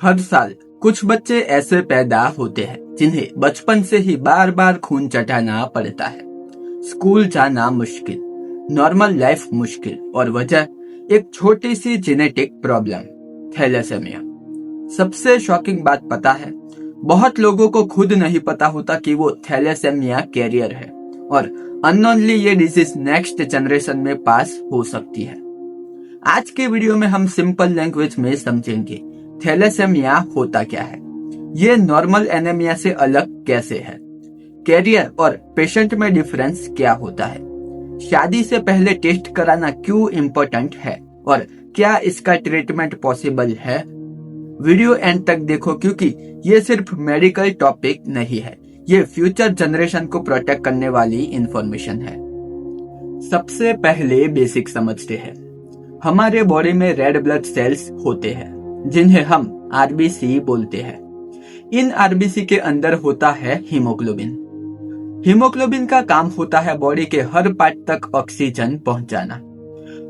हर साल कुछ बच्चे ऐसे पैदा होते हैं जिन्हें बचपन से ही बार बार खून चटाना पड़ता है। स्कूल जाना मुश्किल, नॉर्मल लाइफ मुश्किल और वजह एक छोटी सी जेनेटिक प्रॉब्लम, थैलेसेमिया। सबसे शॉकिंग बात पता है, बहुत लोगों को खुद नहीं पता होता कि वो थैलेसेमिया कैरियर है और अननोनली ये डिजीज नेक्स्ट जनरेशन में पास हो सकती है। आज के वीडियो में हम सिंपल लैंग्वेज में समझेंगे थैलेसेमिया होता क्या है, ये नॉर्मल एनीमिया से अलग कैसे है, कैरियर और पेशेंट में डिफरेंस क्या होता है, शादी से पहले टेस्ट कराना क्यों इम्पोर्टेंट है और क्या इसका ट्रीटमेंट पॉसिबल है। वीडियो एंड तक देखो क्योंकि ये सिर्फ मेडिकल टॉपिक नहीं है, ये फ्यूचर जनरेशन को प्रोटेक्ट करने वाली इंफॉर्मेशन है। सबसे पहले बेसिक समझते हैं। हमारे बॉडी में रेड ब्लड सेल्स होते हैं जिन्हें हम आरबीसी बोलते हैं। इन आरबीसी के अंदर होता है हीमोग्लोबिन। हीमोग्लोबिन का काम होता है बॉडी के हर पार्ट तक ऑक्सीजन पहुंचाना।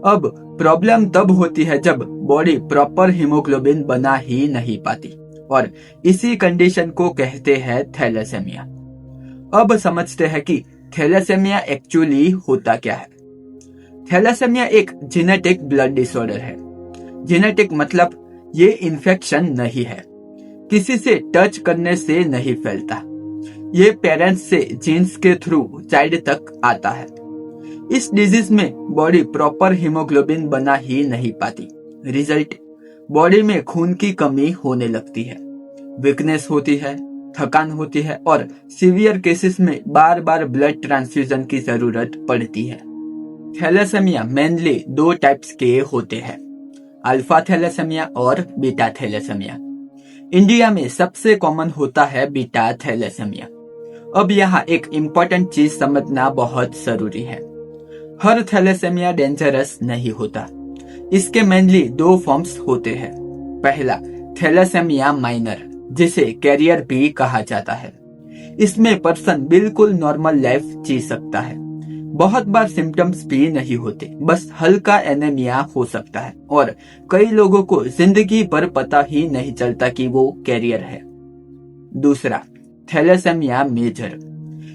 अब प्रॉब्लम तब होती है जब बॉडी प्रॉपर हीमोग्लोबिन बना ही नहीं पाती और इसी कंडीशन को कहते हैं थैलेसेमिया। अब समझते हैं कि थैलेसेमिया एक्चुअली होता क्या है। थैलेसेमिया एक जेनेटिक ब्लड डिसऑर्डर है। जेनेटिक मतलब ये इन्फेक्शन नहीं है, किसी से टच करने से नहीं फैलता, ये पेरेंट्स से जीन्स के थ्रू चाइल्ड तक आता है। इस डिजीज में बॉडी प्रॉपर हीमोग्लोबिन बना ही नहीं पाती। रिजल्ट, बॉडी में खून की कमी होने लगती है, वीकनेस होती है, थकान होती है और सीवियर केसेस में बार बार ब्लड ट्रांसफ्यूजन की जरूरत पड़ती है। थैलेसेमिया मेनली दो टाइप्स के होते हैं, अल्फा थैलेसेमिया और बीटा थैलेसेमिया। इंडिया में सबसे कॉमन होता है बीटा थैलेसेमिया। अब यहाँ एक इम्पोर्टेंट चीज समझना बहुत जरूरी है, हर थैलेसेमिया डेंजरस नहीं होता। इसके मेनली दो फॉर्म्स होते हैं। पहला थैलेसेमिया माइनर, जिसे कैरियर भी कहा जाता है। इसमें पर्सन बिल्कुल नॉर्मल लाइफ जी सकता है, बहुत बार सिम्टम्स भी नहीं होते, बस हल्का एनीमिया हो सकता है और कई लोगों को जिंदगी भर पता ही नहीं चलता कि वो कैरियर है। दूसरा थैलेसेमिया मेजर,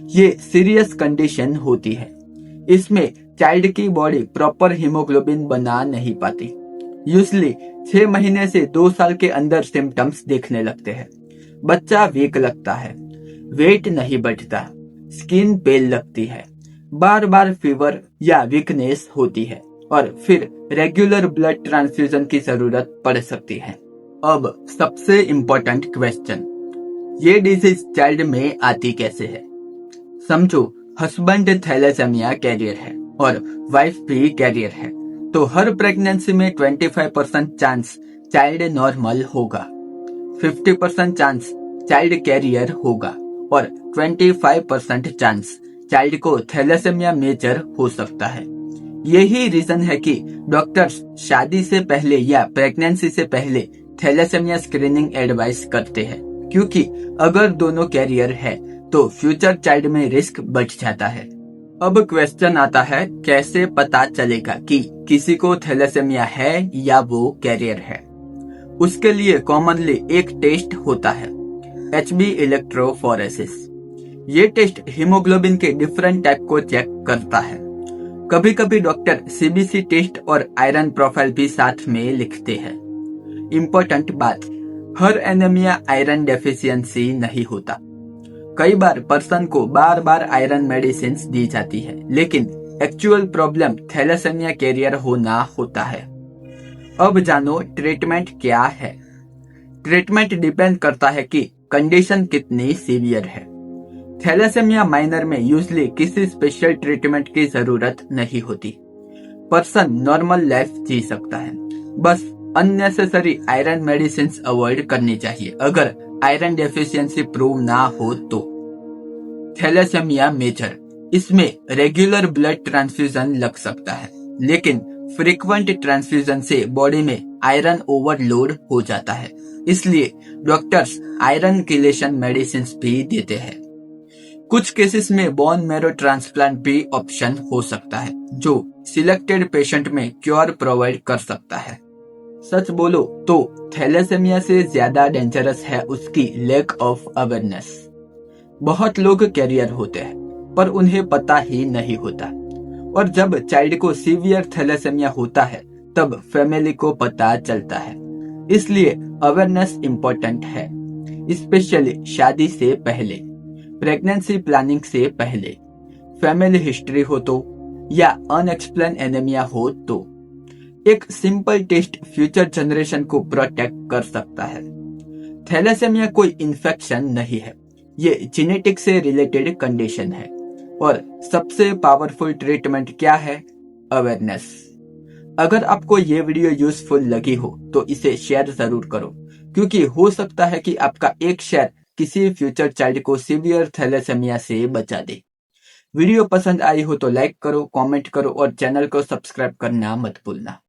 ये सीरियस कंडीशन होती है। इसमें चाइल्ड की बॉडी प्रॉपर हीमोग्लोबिन बना नहीं पाती। यूजुअली 6 महीने से 2 साल के अंदर सिम्टम्स दिखने लगते हैं। बच्चा वीक लगता है, वेट नहीं बढ़ता, स्किन पेल लगती है, बार बार फीवर या वीकनेस होती है और फिर रेगुलर ब्लड ट्रांसफ्यूजन की जरूरत पड़ सकती है। अब सबसे इम्पोर्टेंट क्वेश्चन, ये डिजीज चाइल्ड में आती कैसे है। समझो हस्बैंड थैलेसेमिया कैरियर है और वाइफ भी कैरियर है, तो हर प्रेगनेंसी में 25% चांस चाइल्ड नॉर्मल होगा, 50% चांस चाइल्ड कैरियर होगा और 25% चांस चाइल्ड को थैलेसेमिया मेजर हो सकता है। यही रीजन है कि डॉक्टर्स शादी से पहले या प्रेगनेंसी से पहले थैलेसेमिया स्क्रीनिंग एडवाइस करते हैं, क्योंकि अगर दोनों कैरियर है तो फ्यूचर चाइल्ड में रिस्क बढ़ जाता है। अब क्वेश्चन आता है, कैसे पता चलेगा कि किसी को थैलेसेमिया है या वो कैरियर है। उसके लिए कॉमनली एक टेस्ट होता है, HB इलेक्ट्रोफोरेसिस। ये टेस्ट हीमोग्लोबिन के डिफरेंट टाइप को चेक करता है। कभी कभी डॉक्टर CBC टेस्ट और आयरन प्रोफाइल भी साथ में लिखते हैं। इम्पोर्टेंट बात, हर एनीमिया आयरन डेफिशिएंसी नहीं होता। कई बार पर्सन को बार बार आयरन मेडिसिन दी जाती है, लेकिन एक्चुअल प्रॉब्लम थैलेसेमिया कैरियर होना होता है। अब जानो ट्रीटमेंट क्या है। ट्रीटमेंट डिपेंड करता है कि कंडीशन कितनी सीवियर है। थैलेसेमिया माइनर में यूजुअली किसी स्पेशल ट्रीटमेंट की जरूरत नहीं होती, पर्सन नॉर्मल लाइफ जी सकता है, बस अननेसेसरी आयरन मेडिसिन अवॉइड करनी चाहिए अगर आयरन डेफिशिएंसी प्रूव ना हो तो। थैलेसेमिया मेजर, इसमें रेगुलर ब्लड ट्रांसफ्यूजन लग सकता है, लेकिन फ्रीक्वेंट ट्रांसफ्यूजन से बॉडी में आयरन ओवरलोड हो जाता है, इसलिए डॉक्टर्स आयरन किलेशन मेडिसिन भी देते हैं। कुछ केसेस में बोन मैरो ट्रांसप्लांट भी ऑप्शन हो सकता है, जो सिलेक्टेड पेशेंट में क्योर प्रोवाइड कर सकता है। सच बोलो तो थैलेसेमिया से ज्यादा डेंजरस है उसकी लैक ऑफ अवेयरनेस। बहुत लोग कैरियर होते हैं पर उन्हें पता ही नहीं होता, और जब चाइल्ड को सीवियर थैलेसेमिया होता है तब फैमिली को पता चलता है। इसलिए अवेयरनेस इम्पोर्टेंट है, स्पेशली शादी से पहले, प्रेगनेंसी प्लानिंग से पहले, फैमिली हिस्ट्री हो तो, या अनएक्सप्लेन एनीमिया हो तो। एक सिंपल टेस्ट फ्यूचर जनरेशन को प्रोटेक्ट कर सकता है। थैलेसेमिया कोई इन्फेक्शन नहीं है, ये जेनेटिक से रिलेटेड कंडीशन है। और सबसे पावरफुल ट्रीटमेंट क्या है? अवेयरनेस। अगर आपको ये वीडियो यूजफुल लगी हो तो इसे शेयर जरूर करो, क्योंकि हो सकता है कि आपका एक शेयर किसी फ्यूचर चाइल्ड को सीवियर थैलेसेमिया से बचा दे। वीडियो पसंद आई हो तो लाइक करो, कमेंट करो और चैनल को सब्सक्राइब करना मत भूलना।